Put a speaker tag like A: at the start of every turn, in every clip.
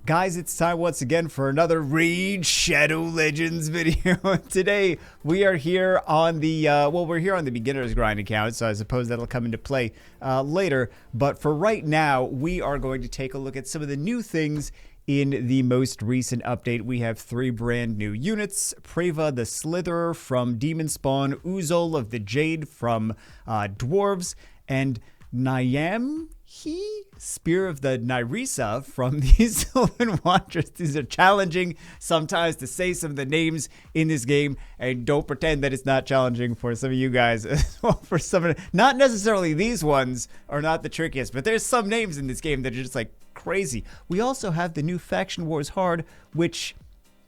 A: Guys, it's time once again for another Raid Shadow Legends video. Today, we are here on the, we're here on the beginner's grind account, so I suppose that'll come into play later. But for right now, we are going to take a look at some of the new things in the most recent update. We have 3 brand new units: Preva the Slitherer from Demon Spawn, Uzol of the Jade from Dwarves, and Nyam Spear of the Nyrisa from the Sylvan Watchers. These are challenging sometimes to say some of the names in this game, and don't pretend that it's not challenging for some of you guys as well. For some of not necessarily these ones are not the trickiest, but there's some names in this game that are just like crazy. We also have the new Faction Wars Hard, which,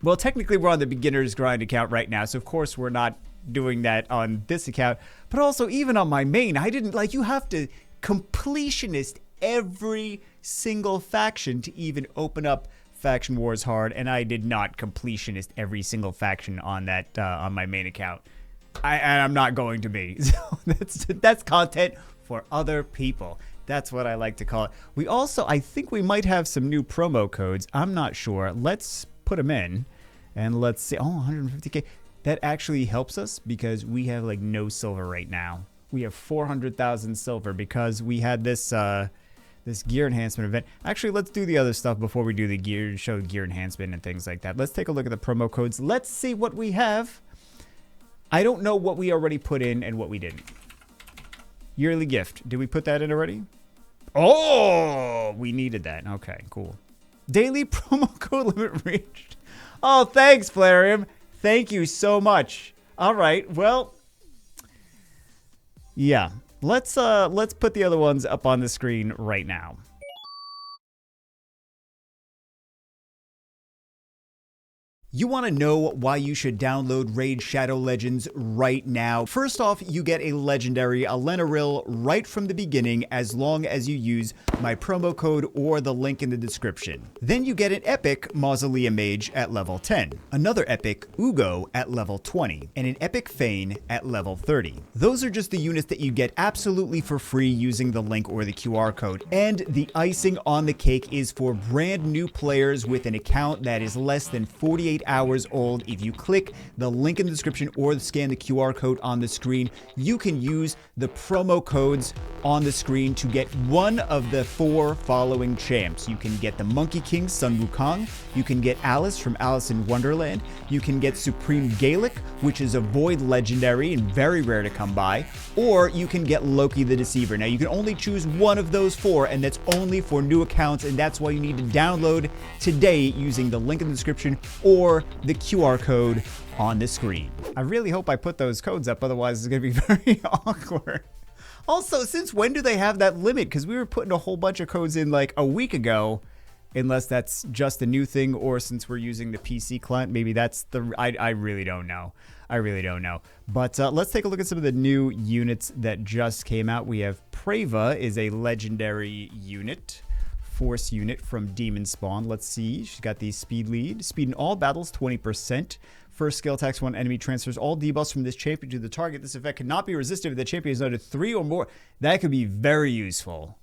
A: well, technically we're on the beginner's grind account right now, so of course we're not doing that on this account, but also even on my main, I didn't, like, you have to completionist every single faction to even open up Faction Wars Hard, and I did not completionist every single faction on that on my main account. And I'm not going to be. So that's content for other people. That's what I like to call it. We also, I think we might have some new promo codes. I'm not sure. Let's put them in and let's see. Oh, 150k. That actually helps us because we have like no silver right now. We have 400,000 silver because we had this this gear enhancement event. Actually, let's do the other stuff before we do the gear, show gear enhancement and things like that. Let's take a look at the promo codes. Let's see what we have. I don't know what we already put in and what we didn't. Yearly gift. Did we put that in already? Oh, we needed that. Okay, cool. Daily promo code limit reached. Oh, thanks, Plarium. Thank you so much. All right, well, yeah, let's put the other ones up on the screen right now. You want to know why you should download Raid Shadow Legends right now? First off, you get a legendary Elenaril right from the beginning as long as you use my promo code or the link in the description. Then you get an epic Maus Mage at level 10, another epic Uugo at level 20, and an epic Fayne at level 30. Those are just the units that you get absolutely for free using the link or the QR code. And the icing on the cake is for brand new players with an account that is less than 48 hours old. If you click the link in the description or scan the QR code on the screen, you can use the promo codes on the screen to get one of the 4 following champs. You can get the MONKEYKING Sun Wukong, you can get Alice from Alice in Wonderland, you can get Supreme Gaelic, which is a void legendary and very rare to come by, or you can get Loki the Deceiver. Now you can only choose one of those 4, and that's only for new accounts, and that's why you need to download today using the link in the description or the QR code on the screen. I really hope I put those codes up, otherwise it's going to be very awkward. Also, since when do they have that limit? Because we were putting a whole bunch of codes in like a week ago, unless that's just a new thing, or since we're using the PC client, maybe that's the... I really don't know. I really don't know. But let's take a look at some of the new units that just came out. We have Preva is a legendary unit. Force unit from Demon Spawn. Let's see. She's got the speed lead. Speed in all battles, 20%. First skill attacks one enemy transfers all debuffs from this champion to the target. This effect cannot be resisted if the champion is noted 3 or more. That could be very useful.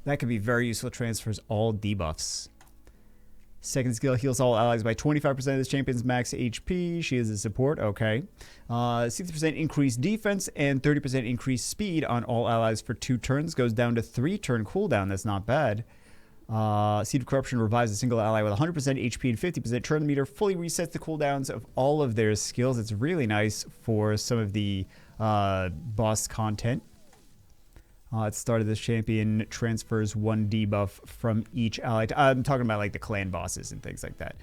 A: That could be very useful. Transfers all debuffs. Second skill heals all allies by 25% of this champion's max HP. She is a support. Okay. 60% increased defense and 30% increased speed on all allies for 2 turns. Goes down to 3 turn cooldown. That's not bad. Seed of Corruption revives a single ally with 100% HP and 50% turn meter. Fully resets the cooldowns of all of their skills. It's really nice for some of the boss content. At the start of this champion, transfers 1 debuff from each ally. I'm talking about like the clan bosses and things like that.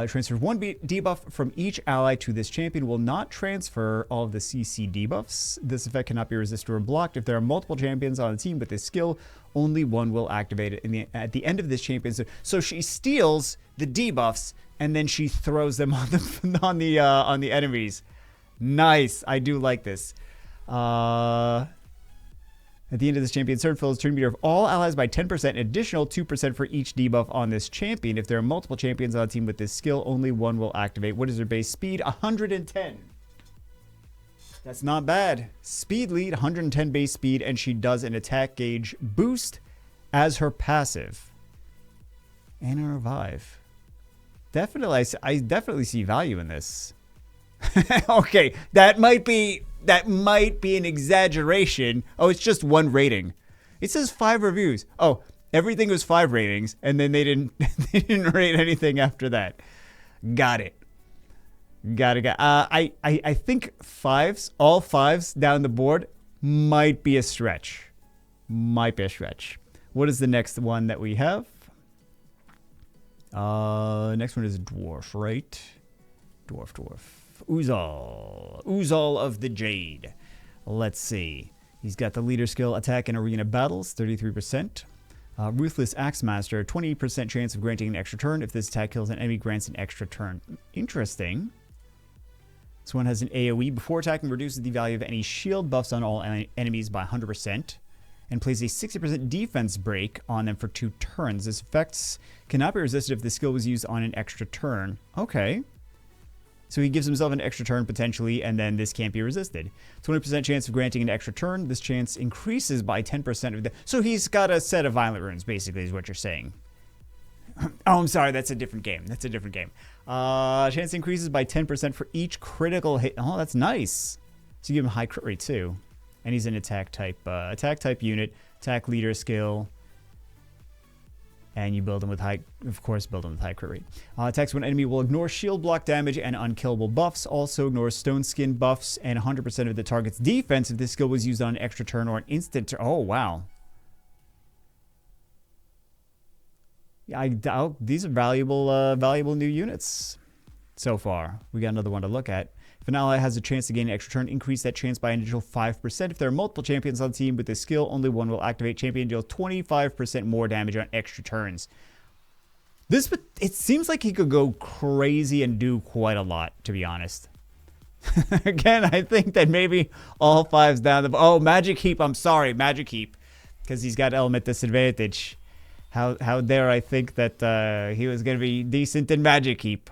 A: Transfers 1 debuff from each ally to this champion. Will not transfer all of the CC debuffs. This effect cannot be resisted or blocked. If there are multiple champions on a team with this skill, only one will activate it at the end of this champion. So she steals the debuffs and then she throws them on the enemies. Nice. I do like this. At the end of this champion's turn, fills turn meter of all allies by 10%, additional 2% for each debuff on this champion. If there are multiple champions on a team with this skill, only one will activate. What is her base speed? 110. That's not bad. Speed lead, 110 base speed, and she does an attack gauge boost as her passive. And a revive. Definitely, I definitely see value in this. Okay, that might be an exaggeration. Oh, it's just 1 rating. It says 5 reviews. Oh, everything was 5 ratings, and then they didn't they didn't rate anything after that. Got it. I think 5s, all 5s down the board might be a stretch. Might be a stretch. What is the next one that we have? Next one is dwarf, right? Dwarf. Uzal of the Jade. Let's see. He's got the leader skill, attack in arena battles, 33%. Ruthless Axemaster, 20% chance of granting an extra turn. If this attack kills an enemy, grants an extra turn. Interesting. This one has an AoE. Before attacking, reduces the value of any shield buffs on all enemies by 100%. And plays a 60% defense break on them for 2 turns. This effect cannot be resisted if the skill was used on an extra turn. Okay. So he gives himself an extra turn potentially, and then this can't be resisted. 20% chance of granting an extra turn. This chance increases by 10% of the... So he's got a set of violent runes, basically, is what you're saying. Oh, I'm sorry. That's a different game. Chance increases by 10% for each critical hit. Oh, that's nice. So you give him a high crit rate, too. And he's an attack type unit, attack leader skill. And you build him with high crit rate. Attacks when enemy will ignore shield block damage and unkillable buffs. Also ignores stone skin buffs and 100% of the target's defense if this skill was used on an extra turn or an instant turn. Oh, wow. Yeah, these are valuable new units so far. We got another one to look at. If an ally has a chance to gain an extra turn, increase that chance by an additional 5%. If there are multiple champions on the team with this skill, only one will activate. Champion deals 25% more damage on extra turns. It seems like he could go crazy and do quite a lot, to be honest. Again, I think that maybe all 5s down the... Oh, Magic Heap. I'm sorry, Magic Heap. Because he's got element disadvantage. How dare I think that he was going to be decent in Magic Heap.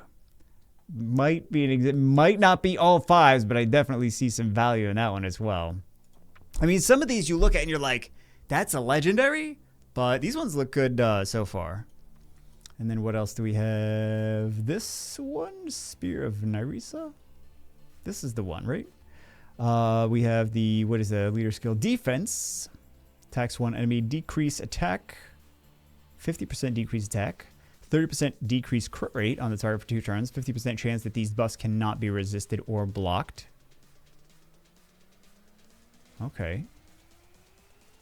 A: Might not be all 5s, but I definitely see some value in that one as well. I mean, some of these you look at and you're like, that's a legendary, but these ones look good so far. And then what else do we have? This one, Spear of Nyrisa. This is the one, right? We have the, what is the leader skill? Defense. Attacks one enemy, decrease attack. 50% decrease attack. 30% decrease crit rate on the target for 2 turns. 50% chance that these buffs cannot be resisted or blocked. Okay.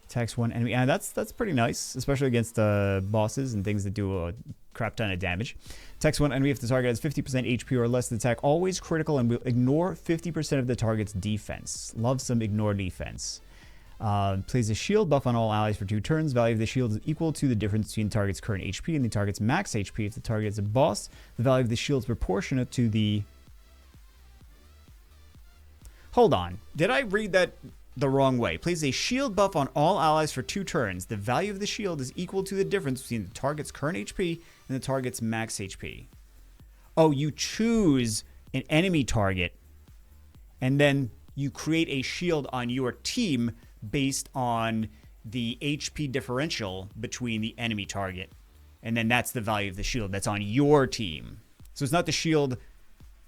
A: Attacks one enemy. And that's pretty nice, especially against bosses and things that do a crap ton of damage. Attacks one enemy if the target has 50% HP or less. The attack always critical and will ignore 50% of the target's defense. Love some ignore defense. Plays a shield buff on all allies for 2 turns. Value of the shield is equal to the difference between the target's current HP and the target's max HP. If the target is a boss, the value of the shield is proportionate to the... Hold on. Did I read that the wrong way? Plays a shield buff on all allies for 2 turns. The value of the shield is equal to the difference between the target's current HP and the target's max HP. Oh, you choose an enemy target, and then you create a shield on your team based on the HP differential between the enemy target. And then that's the value of the shield that's on your team. So it's not the shield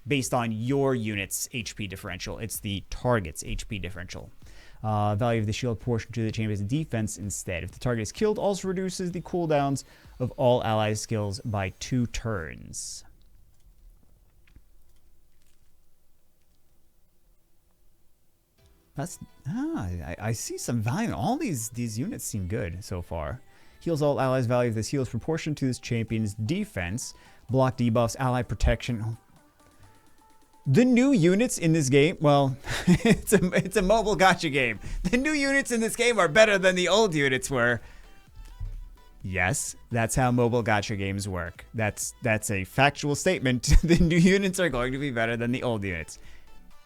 A: based on your unit's HP differential. It's the target's HP differential. Value of the shield proportion to the champion's defense instead. If the target is killed, also reduces the cooldowns of all ally skills by 2 turns. I see some value. All these units seem good so far. Heals all allies. Value of this heal is proportional to this champion's defense. Block debuffs, ally protection. The new units in this game, well, it's a mobile gacha game. The new units in this game are better than the old units were. Yes, that's how mobile gacha games work. That's a factual statement. The new units are going to be better than the old units.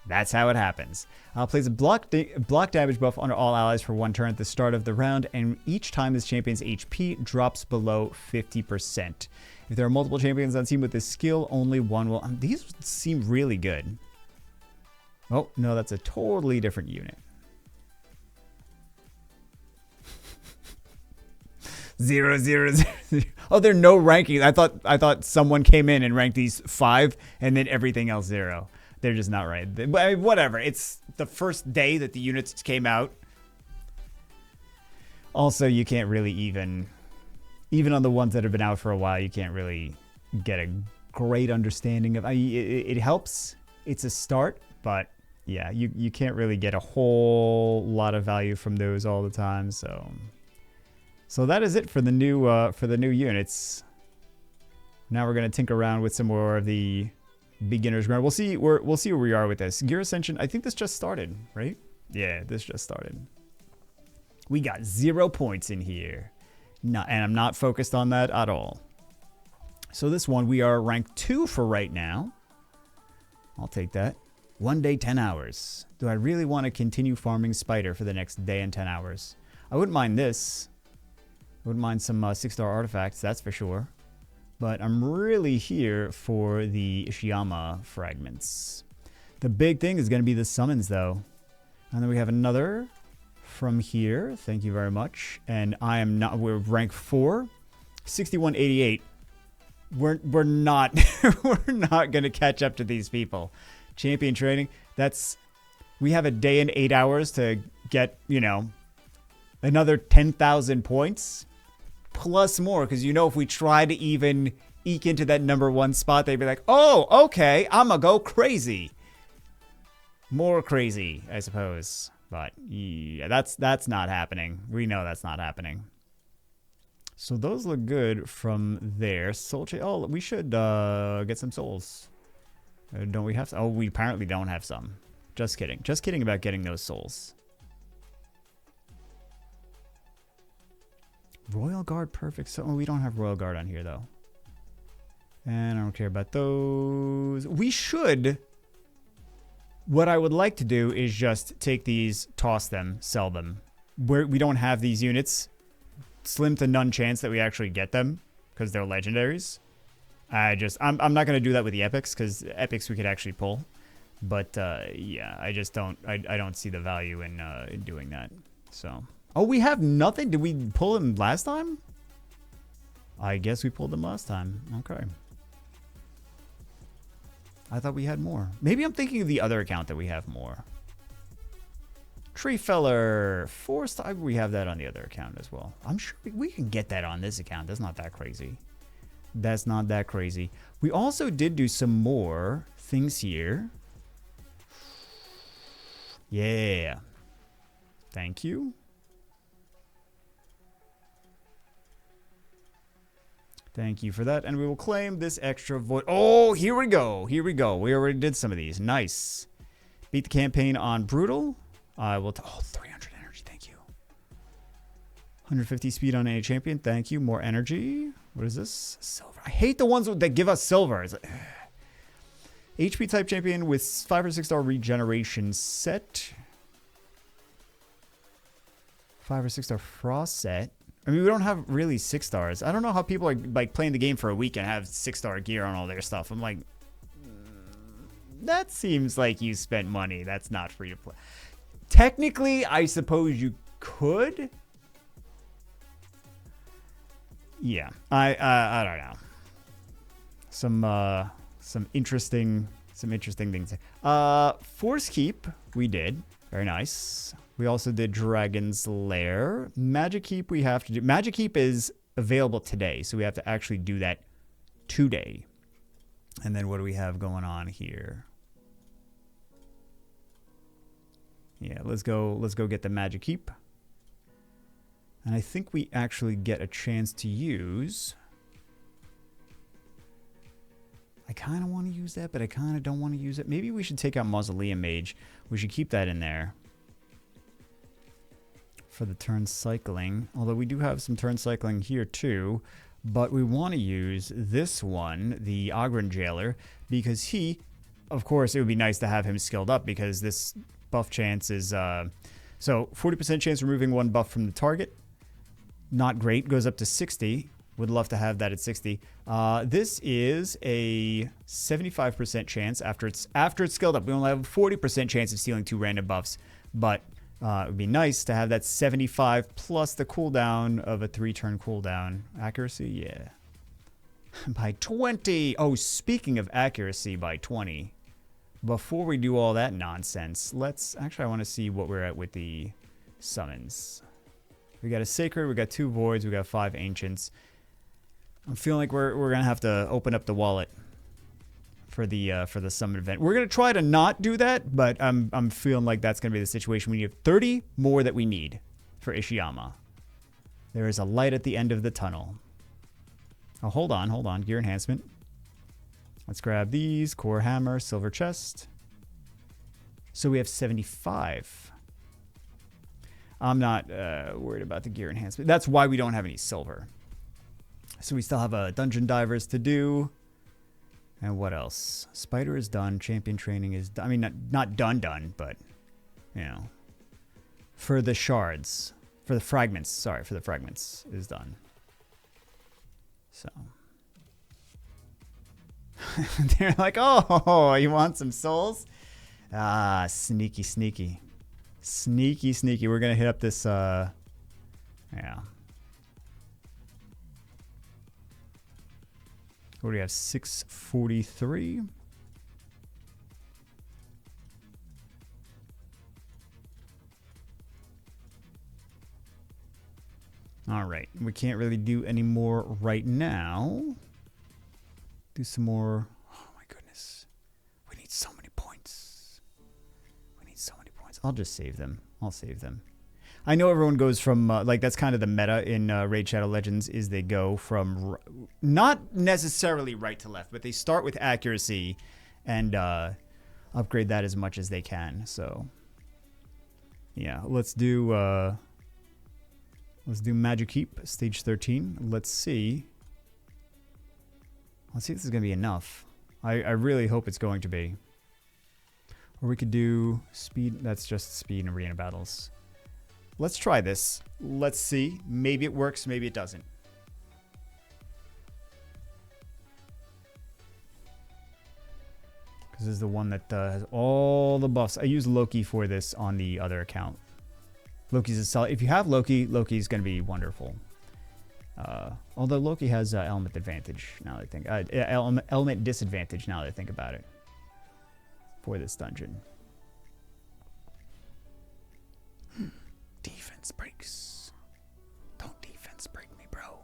A: That's how it happens. Plays a block damage buff on all allies for 1 turn at the start of the round, and each time this champion's HP drops below 50%. If there are multiple champions on team with this skill, only one will... these seem really good. Oh, no, that's a totally different unit. 0, 0, 0, 0. Oh, there are no rankings. I thought someone came in and ranked these 5 and then everything else 0. They're just not right. But I mean, whatever. It's the first day that the units came out. Also, you can't really even on the ones that have been out for a while, you can't really get a great understanding of. I mean, it helps. It's a start, but yeah, you can't really get a whole lot of value from those all the time. So that is it for the new units. Now we're gonna tinker around with some more of the beginner's ground. We'll see where we are with this Gear Ascension. I think this just started, right? Yeah, this just started. We got 0 points in here. And I'm not focused on that at all. So this one, we are rank 2 for right now. I'll take that. 1 day, 10 hours. Do I really want to continue farming Spider for the next day and 10 hours? I wouldn't mind this. I wouldn't mind some 6-star artifacts, that's for sure. But I'm really here for the Ishiyama fragments. The big thing is going to be the summons, though. And then we have another from here. Thank you very much. And we're rank 4. 6188. We're not we're not going to catch up to these people. Champion training, we have a day and 8 hours to get, another 10,000 points plus more, because if we try to even eke into that number 1 spot, they'd be like, oh, okay, I'm gonna go crazy. More crazy, I suppose. But yeah, that's not happening. We know that's not happening. So those look good from there. Soul chain. Oh, we should get some souls. Don't we have some? Oh, we apparently don't have some. Just kidding. Just kidding about getting those souls. Royal Guard, perfect. So we don't have Royal Guard on here, though. And I don't care about those. We should. What I would like to do is just take these, toss them, sell them. We don't have these units. Slim to none chance that we actually get them because they're legendaries. I'm not going to do that with the epics, because epics we could actually pull. But yeah, I just don't see the value in doing that. So, oh, we have nothing. Did we pull them last time? I guess we pulled them last time. Okay. I thought we had more. Maybe I'm thinking of the other account that we have more. Tree Feller, 4-star. We have that on the other account as well. I'm sure we can get that on this account. That's not that crazy. That's not that crazy. We also did do some more things here. Yeah. Thank you. Thank you for that. And we will claim this extra void. Oh, here we go. Here we go. We already did some of these. Nice. Beat the campaign on Brutal. We'll 300 energy. Thank you. 150 speed on a champion. Thank you. More energy. What is this? Silver. I hate the ones that give us silver. It's like, HP type champion with 5 or 6-star regeneration set. 5 or 6-star frost set. I mean, we don't have really 6 stars. I don't know how people are like playing the game for a week and have 6-star gear on all their stuff. I'm like, that seems like you spent money. That's not free to play. Technically, I suppose you could. Yeah, I don't know. Some interesting things. Force Keep we did. Very nice. We also did Dragon's Lair. Magic Keep we have to do. Magic Keep is available today, so we have to actually do that today. And then what do we have going on here? Yeah, let's go get the Magic Keep. And I think we actually get a chance to use. I kind of want to use that, but I kind of don't want to use it. Maybe we should take out Mausoleum Mage. We should keep that in there for the turn cycling. Although we do have some turn cycling here too. But we want to use this one, the Ogren Jailer, because he, of course, it would be nice to have him skilled up, because this buff chance is, so 40% chance removing 1 buff from the target. Not great. Goes up to 60. Would love to have that at 60. This is a 75% chance after it's skilled up. We only have a 40% chance of stealing 2 random buffs, but It would be nice to have that 75 plus the cooldown of a 3-turn cooldown. Accuracy, yeah. By 20. Oh, speaking of accuracy by 20. Before we do all that nonsense, let's... Actually, I want to see what we're at with the summons. We got a Sacred, we got 2 Voids, we got 5 Ancients. I'm feeling like we're going to have to open up the wallet for the summon event. We're going to try to not do that, but I'm feeling like that's going to be the situation. We need 30 more that we need for Ishiyama. There is a light at the end of the tunnel. Oh, hold on. Gear enhancement. Let's grab these. Core hammer, silver chest. So we have 75. I'm not worried about the gear enhancement. That's why we don't have any silver. So we still have dungeon divers to do. And what else? Spider is done. Champion training is done. I mean, not done, but, you know. For the shards. For the fragments. Sorry, for the fragments is done. So. They're like, oh, you want some souls? Ah, sneaky. Sneaky. We're going to hit up this, yeah. What do we have? 643. All right. We can't really do any more right now. Do some more. Oh, my goodness. We need so many points. I'll just save them. I'll save them. I know everyone goes from, like, that's kind of the meta in Raid Shadow Legends, is they go from, not necessarily right to left, but they start with accuracy and upgrade that as much as they can. So, yeah, let's do Magic Keep, stage 13. Let's see if this is going to be enough. I really hope it's going to be. Or we could do speed. That's just speed in arena battles. Let's try this. Let's see. Maybe it works. Maybe it doesn't. Because this is the one that has all the buffs. I use Loki for this on the other account. Loki's a solid. If you have Loki, Loki's going to be wonderful. Although Loki has element advantage now that I think. Element disadvantage now that I think about it. For this dungeon. Defense breaks. Don't defense break me, bro.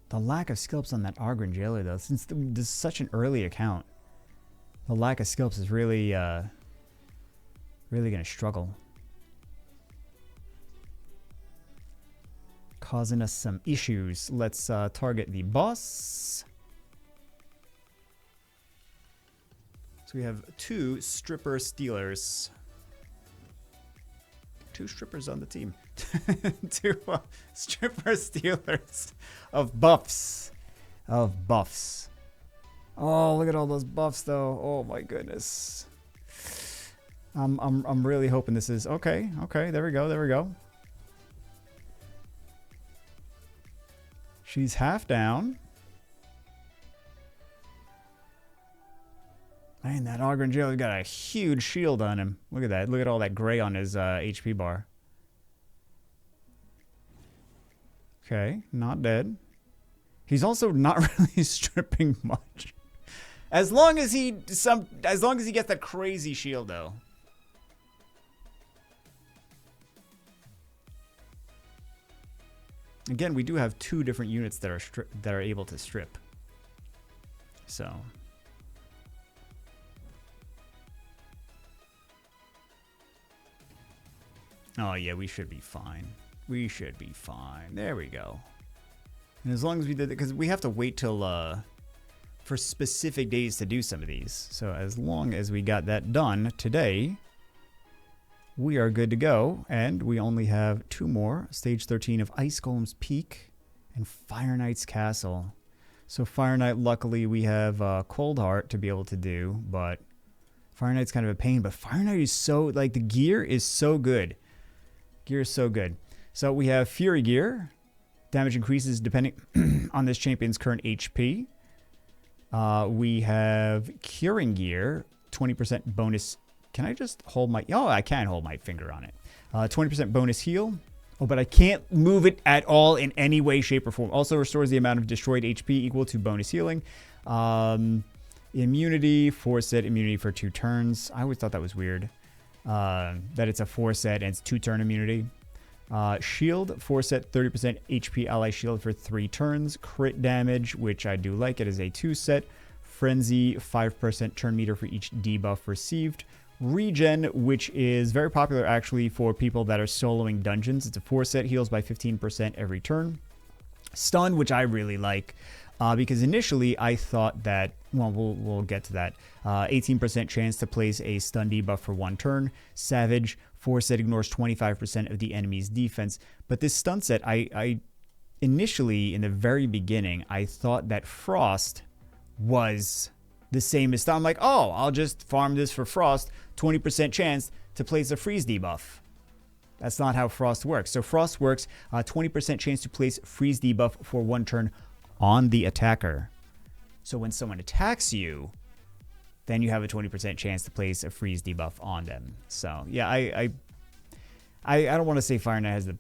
A: The lack of skills on that Argrin Jailer, though, since this is such an early account, the lack of skills is really, really going to struggle. Causing us some issues. Let's target the boss. So we have 2 stripper stealers. 2 strippers on the team. 2 stripper stealers of buffs. Oh, look at all those buffs, though. Oh my goodness. I'm really hoping this is okay. There we go. She's half down. Man, that Argrin Jailer's got a huge shield on him. Look at that. Look at all that gray on his HP bar. Okay, not dead. He's also not really stripping much. As long as he gets that crazy shield, though. Again, we do have 2 different units that are able to strip. So. Oh, yeah, we should be fine. There we go. And as long as we did it, because we have to wait till, for specific days to do some of these. So as long as we got that done today, we are good to go. And we only have 2 more. Stage 13 of Ice Golem's Peak and Fire Knight's Castle. So Fire Knight, luckily, we have Cold Heart to be able to do, but Fire Knight's kind of a pain. But Fire Knight is so, like, the gear is so good. Gear is so good. So we have Fury Gear. Damage increases depending on this champion's current HP. We have Curing Gear. 20% bonus Can I just hold my... Oh, I can hold my finger on it. 20% bonus heal. Oh, but I can't move it at all in any way, shape, or form. Also restores the amount of destroyed HP equal to bonus healing. Immunity, 4-set immunity for 2 turns. I always thought that was weird. That it's a 4-set and it's 2-turn immunity. Shield, 4-set, 30% HP ally shield for 3 turns. Crit damage, which I do like. It is a 2-set. Frenzy, 5% turn meter for each debuff received. Regen, which is very popular actually for people that are soloing dungeons. It's a 4-set, heals by 15% every turn. Stun, which I really like, because initially I thought that, well, we'll get to that. 18% chance to place a stun debuff for 1 turn. Savage, 4-set, ignores 25% of the enemy's defense. But this stun set, I initially, in the very beginning, I thought that Frost was the same as stun. I'm like, oh, I'll just farm this for Frost, 20% chance to place a freeze debuff. That's not how Frost works. So Frost works 20% chance to place freeze debuff for 1 turn on the attacker. So when someone attacks you, then you have a 20% chance to place a freeze debuff on them. So yeah, I don't want to say Fire Knight has the...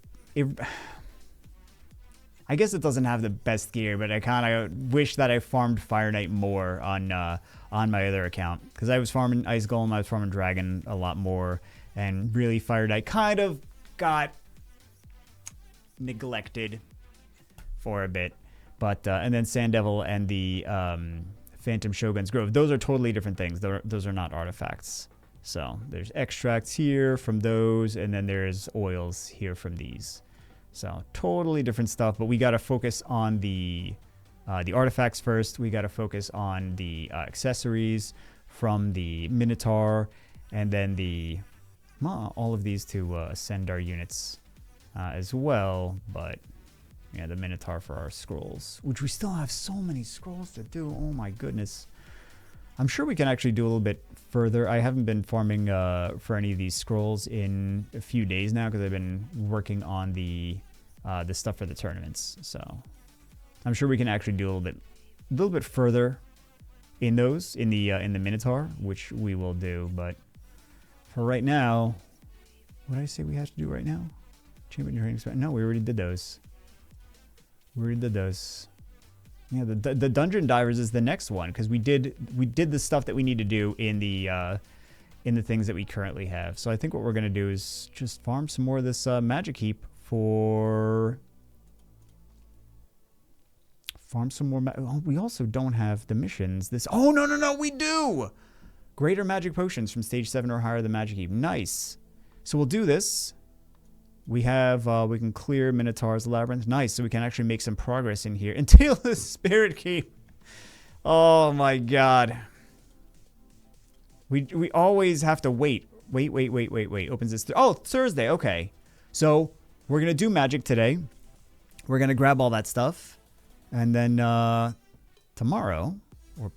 A: I guess it doesn't have the best gear, but I kind of wish that I farmed Fire Knight more on my other account. Because I was farming Ice Golem, I was farming Dragon a lot more. And really Fire Knight kind of got neglected for a bit. But, and then Sand Devil and the Phantom Shogun's Grove. Those are totally different things. Those are not artifacts. So there's extracts here from those, and then there's oils here from these. So totally different stuff, but we got to focus on the artifacts first. We got to focus on the accessories from the Minotaur, and then all of these to ascend our units as well. But yeah, the Minotaur for our scrolls, which we still have so many scrolls to do. Oh my goodness. I'm sure we can actually do a little bit further. I haven't been farming for any of these scrolls in a few days now because I've been working on the stuff for the tournaments. So I'm sure we can actually do a little bit further in those in the Minotaur, which we will do. But for right now, what did I say we have to do right now? Achievement training spec. No, we already did those. Yeah, the Dungeon Divers is the next one because we did the stuff that we need to do in the things that we currently have. So I think what we're gonna do is just farm some more of this magic heap for oh, we also don't have the missions. Oh no, we do. Greater magic potions from stage 7 or higher. The magic heap. Nice. So we'll do this. We have, we can clear Minotaur's Labyrinth. Nice, so we can actually make some progress in here. Until the Spirit Keep. Oh my god. We always have to wait. Wait. Opens this... Oh, Thursday, okay. So, we're going to do magic today. We're going to grab all that stuff. And then, tomorrow, or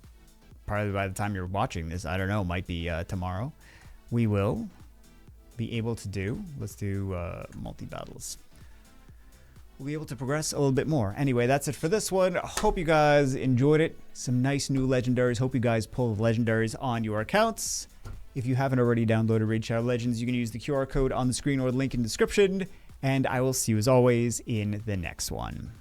A: probably by the time you're watching this, I don't know, might be tomorrow, we will... be able to do, let's do multi-battles. We'll be able to progress a little bit more. Anyway, that's it for this one. Hope you guys enjoyed it. Some nice new legendaries. Hope you guys pull the legendaries on your accounts. If you haven't already downloaded Raid Shadow Legends, you can use the QR code on the screen or the link in the description. And I will see you as always in the next one.